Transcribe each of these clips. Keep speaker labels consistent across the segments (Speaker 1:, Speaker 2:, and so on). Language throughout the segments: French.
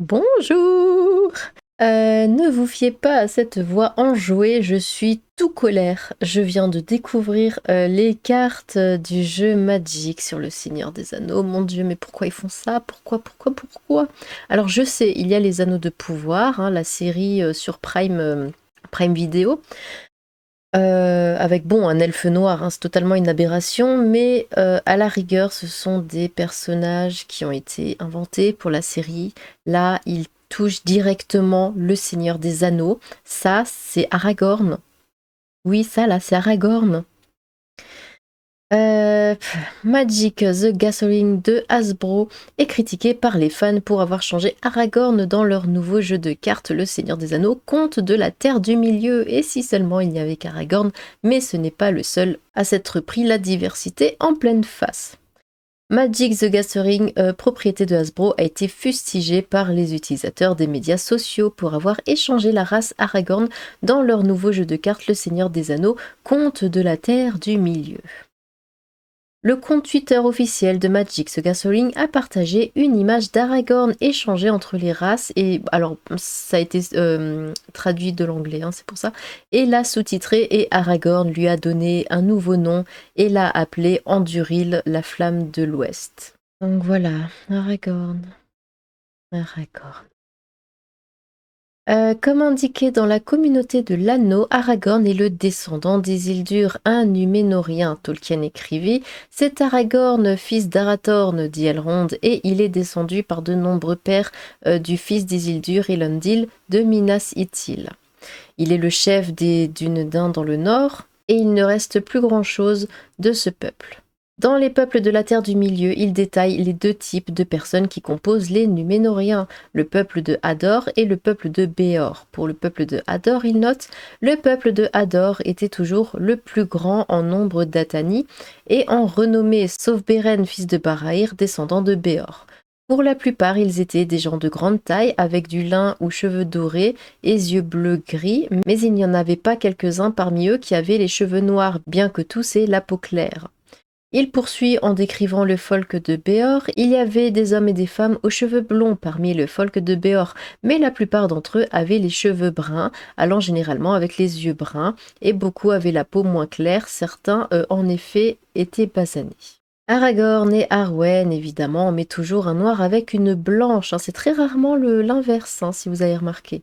Speaker 1: Bonjour! Ne vous fiez pas à cette voix enjouée, je suis tout colère. Je viens de découvrir les cartes du jeu Magic sur le Seigneur des Anneaux. Mon Dieu, mais pourquoi ils font ça? Pourquoi? Alors je sais, il y a les Anneaux de Pouvoir, hein, la série sur Prime Video, avec bon, un elfe noir, hein, c'est totalement une aberration, mais à la rigueur, ce sont des personnages qui ont été inventés pour la série. Là, ils touchent directement le Seigneur des Anneaux. Ça, c'est Aragorn. Oui, ça, là, c'est Aragorn. Magic the Gathering de Hasbro est critiqué par les fans pour avoir changé Aragorn dans leur nouveau jeu de cartes Le Seigneur des Anneaux, Conte de la Terre du Milieu. Et si seulement il n'y avait qu'Aragorn, mais ce n'est pas le seul à s'être pris la diversité en pleine face. Magic the Gathering, propriété de Hasbro, a été fustigé par les utilisateurs des médias sociaux pour avoir échangé la race Aragorn dans leur nouveau jeu de cartes Le Seigneur des Anneaux, Conte de la Terre du Milieu. Le compte Twitter officiel de Magic the Gathering a partagé une image d'Aragorn échangée entre les races, et alors ça a été traduit de l'anglais, hein, c'est pour ça, et l'a sous-titré, et Aragorn lui a donné un nouveau nom et l'a appelé Anduril, la flamme de l'Ouest. Donc voilà, Aragorn. Comme indiqué dans la communauté de l'Anneau, Aragorn est le descendant d'Isildur, un Numénorien, Tolkien écrivit. C'est Aragorn, fils d'Arathorn, dit Elrond, et il est descendu par de nombreux pères du fils d'Isildur, Elendil, de Minas Ithil. Il est le chef des dunes d'Ain dans le nord, et il ne reste plus grand-chose de ce peuple. Dans les peuples de la Terre du Milieu, il détaille les deux types de personnes qui composent les Numénoriens, le peuple de Hador et le peuple de Béor. Pour le peuple de Hador, il note « Le peuple de Hador était toujours le plus grand en nombre d'Atani et en renommée, sauf Beren, fils de Barahir, descendant de Béor. Pour la plupart, ils étaient des gens de grande taille, avec du lin ou cheveux dorés et yeux bleus-gris, mais il n'y en avait pas quelques-uns parmi eux qui avaient les cheveux noirs, bien que tous aient la peau claire. » Il poursuit en décrivant le folk de Béor. Il y avait des hommes et des femmes aux cheveux blonds parmi le folk de Béor, mais la plupart d'entre eux avaient les cheveux bruns, allant généralement avec les yeux bruns, et beaucoup avaient la peau moins claire, certains en effet étaient basanés. Aragorn et Arwen, évidemment, mais toujours un noir avec une blanche, hein. C'est très rarement l'inverse, hein, si vous avez remarqué.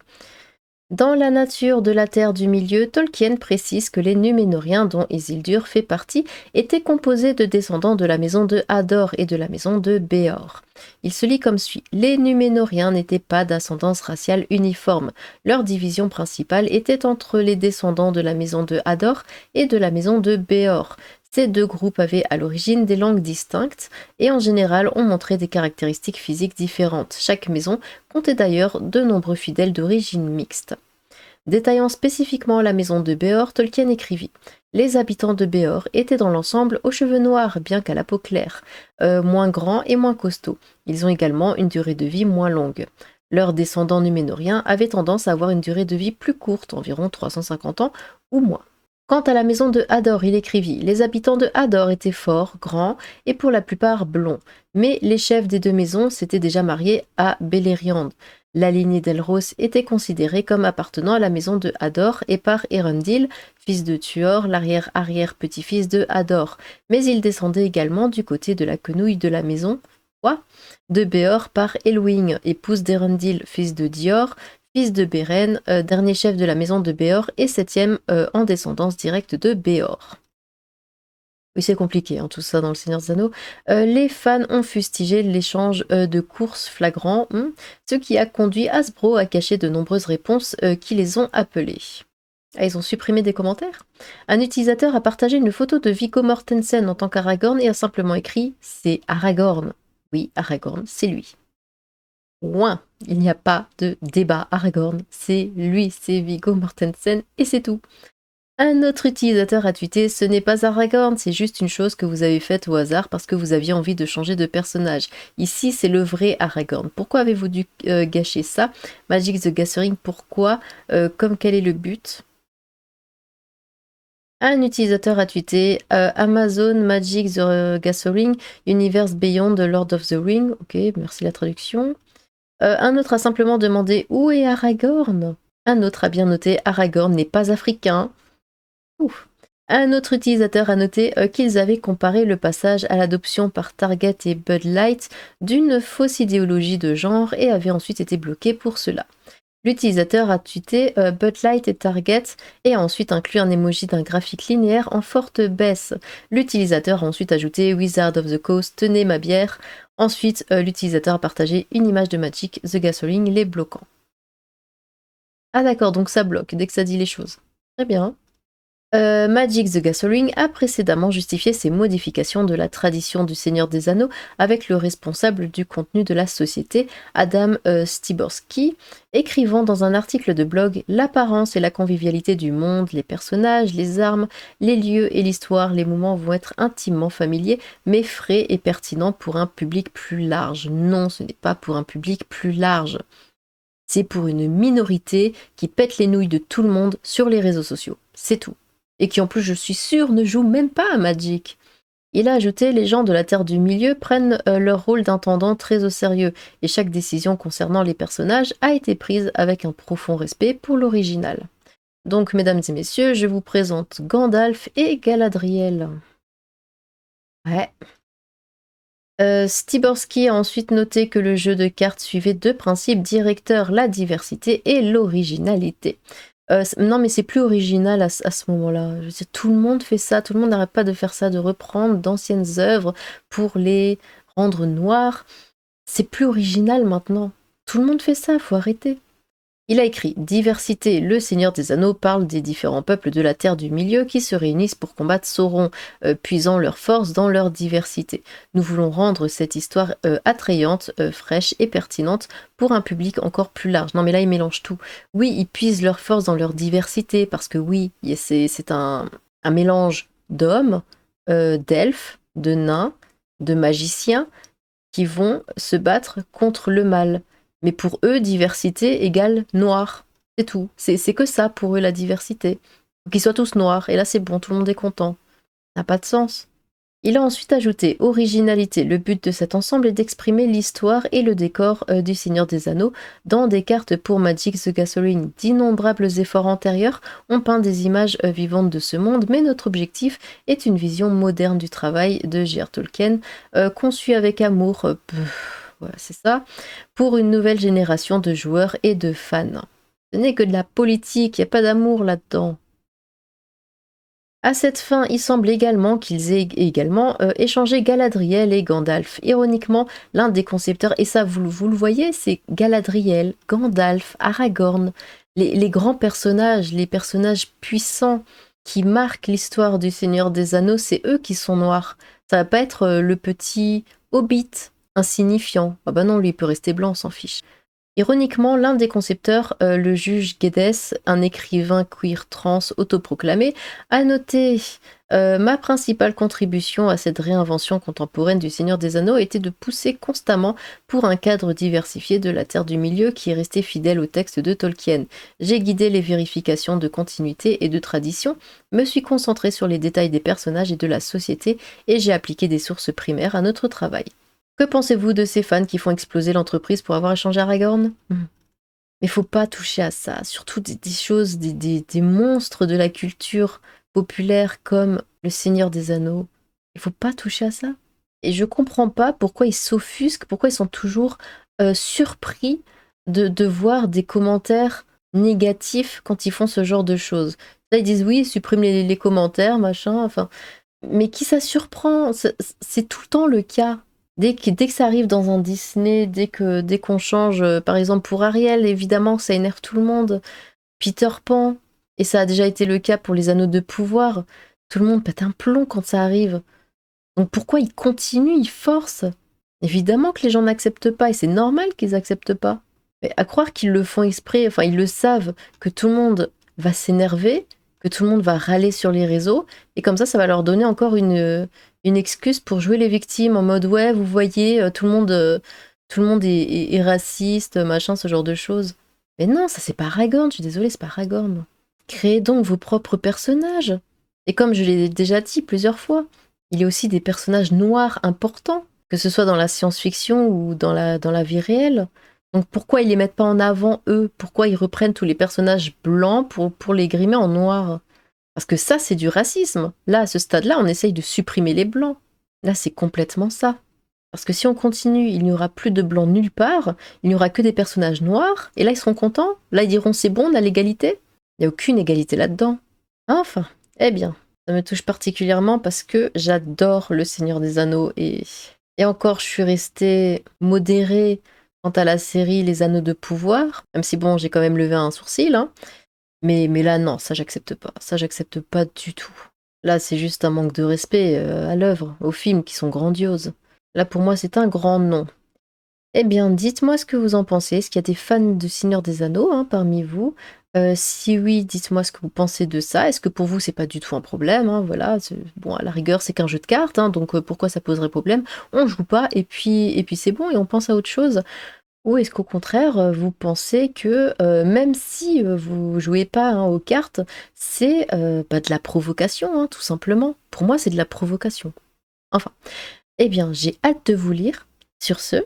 Speaker 1: Dans la nature de la Terre du Milieu, Tolkien précise que les Numénoriens, dont Isildur fait partie, étaient composés de descendants de la maison de Hador et de la maison de Béor. Il se lit comme suit. Les Numénoriens n'étaient pas d'ascendance raciale uniforme. Leur division principale était entre les descendants de la maison de Hador et de la maison de Béor. Ces deux groupes avaient à l'origine des langues distinctes et en général ont montré des caractéristiques physiques différentes. Chaque maison comptait d'ailleurs de nombreux fidèles d'origine mixte. Détaillant spécifiquement la maison de Béor, Tolkien écrivit « Les habitants de Béor étaient dans l'ensemble aux cheveux noirs, bien qu'à la peau claire, moins grands et moins costauds. Ils ont également une durée de vie moins longue. Leurs descendants numénoriens avaient tendance à avoir une durée de vie plus courte, environ 350 ans ou moins. » Quant à la maison de Hador, il écrivit « Les habitants de Hador étaient forts, grands et pour la plupart blonds, mais les chefs des deux maisons s'étaient déjà mariés à Beleriand. La lignée d'Elros était considérée comme appartenant à la maison de Hador et par Erendil, fils de Tuor, l'arrière-arrière-petit-fils de Hador, mais il descendait également du côté de la quenouille de la maison de Béor par Elwing, épouse d'Erendil, fils de Dior, fils de Beren, dernier chef de la maison de Béor et septième en descendance directe de Béor. Oui, c'est compliqué, hein, tout ça dans le Seigneur des Anneaux. Les fans ont fustigé l'échange de courses flagrants, ce qui a conduit Hasbro à cacher de nombreuses réponses qui les ont appelés. Ah, ils ont supprimé des commentaires. Un utilisateur a partagé une photo de Viggo Mortensen en tant qu'Aragorn et a simplement écrit « C'est Aragorn ». Oui, Aragorn, c'est lui. Ouin, il n'y a pas de débat. Aragorn, c'est lui, c'est Viggo Mortensen et c'est tout. Un autre utilisateur a tweeté « Ce n'est pas Aragorn, c'est juste une chose que vous avez faite au hasard parce que vous aviez envie de changer de personnage. Ici, c'est le vrai Aragorn. Pourquoi avez-vous dû gâcher ça? Magic the Gathering, pourquoi? Comme quel est le but ?» Un utilisateur a tweeté Amazon Magic the Gathering Universe Beyond the Lord of the Ring. Ok, merci la traduction. Un autre a simplement demandé: «Où est Aragorn?» Un autre a bien noté: «Aragorn n'est pas africain». Ouf. Un autre utilisateur a noté qu'ils avaient comparé le passage à l'adoption par Target et Bud Light d'une fausse idéologie de genre et avaient ensuite été bloqués pour cela. L'utilisateur a tweeté Bud Light et Target et a ensuite inclus un emoji d'un graphique linéaire en forte baisse. L'utilisateur a ensuite ajouté Wizard of the Coast, tenez ma bière. Ensuite, l'utilisateur a partagé une image de Magic the Gathering les bloquant. Ah d'accord, donc ça bloque dès que ça dit les choses. Très bien. Magic the Gathering a précédemment justifié ses modifications de la tradition du Seigneur des Anneaux avec le responsable du contenu de la société, Adam Styborski, écrivant dans un article de blog: «L'apparence et la convivialité du monde, les personnages, les armes, les lieux et l'histoire, les moments vont être intimement familiers, mais frais et pertinents pour un public plus large.» Non, ce n'est pas pour un public plus large. C'est pour une minorité qui pète les nouilles de tout le monde sur les réseaux sociaux. C'est tout. Et qui en plus, je suis sûre, ne joue même pas à Magic. Il a ajouté: les gens de la Terre du Milieu prennent leur rôle d'intendant très au sérieux, et chaque décision concernant les personnages a été prise avec un profond respect pour l'original. Donc, mesdames et messieurs, je vous présente Gandalf et Galadriel. Ouais. Styborski a ensuite noté que le jeu de cartes suivait deux principes directeurs, la diversité et l'originalité. Non, mais c'est plus original à ce moment-là. Je veux dire, tout le monde fait ça, tout le monde n'arrête pas de faire ça, de reprendre d'anciennes œuvres pour les rendre noires. C'est plus original maintenant. Tout le monde fait ça, faut arrêter. Il a écrit: Diversité, le Seigneur des Anneaux parle des différents peuples de la Terre du Milieu qui se réunissent pour combattre Sauron, puisant leur force dans leur diversité. Nous voulons rendre cette histoire attrayante, fraîche et pertinente pour un public encore plus large. Non mais là il mélange tout. Oui, ils puisent leur force dans leur diversité, parce que oui, c'est un mélange d'hommes, d'elfes, de nains, de magiciens qui vont se battre contre le mal. Mais pour eux, diversité égale noir. C'est tout. C'est que ça pour eux, la diversité. Qu'ils soient tous noirs. Et là, c'est bon, tout le monde est content. Ça n'a pas de sens. Il a ensuite ajouté: originalité. Le but de cet ensemble est d'exprimer l'histoire et le décor du Seigneur des Anneaux dans des cartes pour Magic the Gathering. D'innombrables efforts antérieurs ont peint des images vivantes de ce monde, mais notre objectif est une vision moderne du travail de J.R. Tolkien, conçu avec amour. Voilà, c'est ça, pour une nouvelle génération de joueurs et de fans. Ce n'est que de la politique, il n'y a pas d'amour là-dedans. À cette fin, il semble également qu'ils aient également échangé Galadriel et Gandalf. Ironiquement, l'un des concepteurs, et ça vous le voyez, c'est Galadriel, Gandalf, Aragorn, les grands personnages, les personnages puissants qui marquent l'histoire du Seigneur des Anneaux, c'est eux qui sont noirs. Ça va pas être le petit hobbit insignifiant. Ah bah non, lui il peut rester blanc, on s'en fiche. Ironiquement, l'un des concepteurs, le juge Geddes, un écrivain queer trans autoproclamé, a noté: ma principale contribution à cette réinvention contemporaine du Seigneur des Anneaux était de pousser constamment pour un cadre diversifié de la Terre du Milieu qui est resté fidèle au texte de Tolkien. J'ai guidé les vérifications de continuité et de tradition, me suis concentré sur les détails des personnages et de la société, et j'ai appliqué des sources primaires à notre travail. Que pensez-vous de ces fans qui font exploser l'entreprise pour avoir échangé Aragorn? Mais faut pas toucher à ça, surtout des choses, des monstres de la culture populaire comme le Seigneur des Anneaux. Il faut pas toucher à ça. Et je comprends pas pourquoi ils s'offusquent, pourquoi ils sont toujours surpris de voir des commentaires négatifs quand ils font ce genre de choses. Là, ils disent oui, supprime les commentaires, machin, enfin. Mais qui ça surprend? C'est tout le temps le cas. Dès que ça arrive dans un Disney, dès qu'on change, par exemple pour Ariel, évidemment ça énerve tout le monde. Peter Pan, et ça a déjà été le cas pour les Anneaux de pouvoir, tout le monde pète un plomb quand ça arrive. Donc pourquoi ils continuent, ils forcent? Évidemment que les gens n'acceptent pas, et c'est normal qu'ils n'acceptent pas. Mais à croire qu'ils le font exprès, enfin ils le savent, que tout le monde va s'énerver, que tout le monde va râler sur les réseaux, et comme ça va leur donner encore une excuse pour jouer les victimes en mode ouais, vous voyez, tout le monde est raciste, machin, ce genre de choses. Mais non, ça c'est pas Aragorn, je suis désolée, c'est pas Aragorn. Créez donc vos propres personnages. Et comme je l'ai déjà dit plusieurs fois, il y a aussi des personnages noirs importants, que ce soit dans la science-fiction ou dans la vie réelle. Donc pourquoi ils les mettent pas en avant, eux? Pourquoi ils reprennent tous les personnages blancs pour les grimer en noir? Parce que ça, c'est du racisme. Là, à ce stade-là, on essaye de supprimer les blancs. Là, c'est complètement ça. Parce que si on continue, il n'y aura plus de blancs nulle part, il n'y aura que des personnages noirs, et là, ils seront contents? Là, ils diront, c'est bon, on a l'égalité? Il n'y a aucune égalité là-dedans. Enfin, eh bien, ça me touche particulièrement parce que j'adore Le Seigneur des Anneaux, et encore, je suis restée modérée quant à la série Les Anneaux de Pouvoir, même si bon, j'ai quand même levé un sourcil, hein. Mais là, non, ça, j'accepte pas. Ça, j'accepte pas du tout. Là, c'est juste un manque de respect à l'œuvre, aux films qui sont grandioses. Là, pour moi, c'est un grand non. Eh bien, dites-moi ce que vous en pensez. Est-ce qu'il y a des fans de Seigneur des Anneaux parmi vous? Si oui, dites-moi ce que vous pensez de ça. Est-ce que pour vous, c'est pas du tout un problème, hein? Voilà, bon, à la rigueur, c'est qu'un jeu de cartes, hein, donc pourquoi ça poserait problème? On joue pas, et puis c'est bon, et on pense à autre chose. Ou est-ce qu'au contraire, vous pensez que, même si, vous jouez pas, hein, aux cartes, c'est, bah, de la provocation, hein, tout simplement? Pour moi, c'est de la provocation. Enfin, eh bien, j'ai hâte de vous lire. Sur ce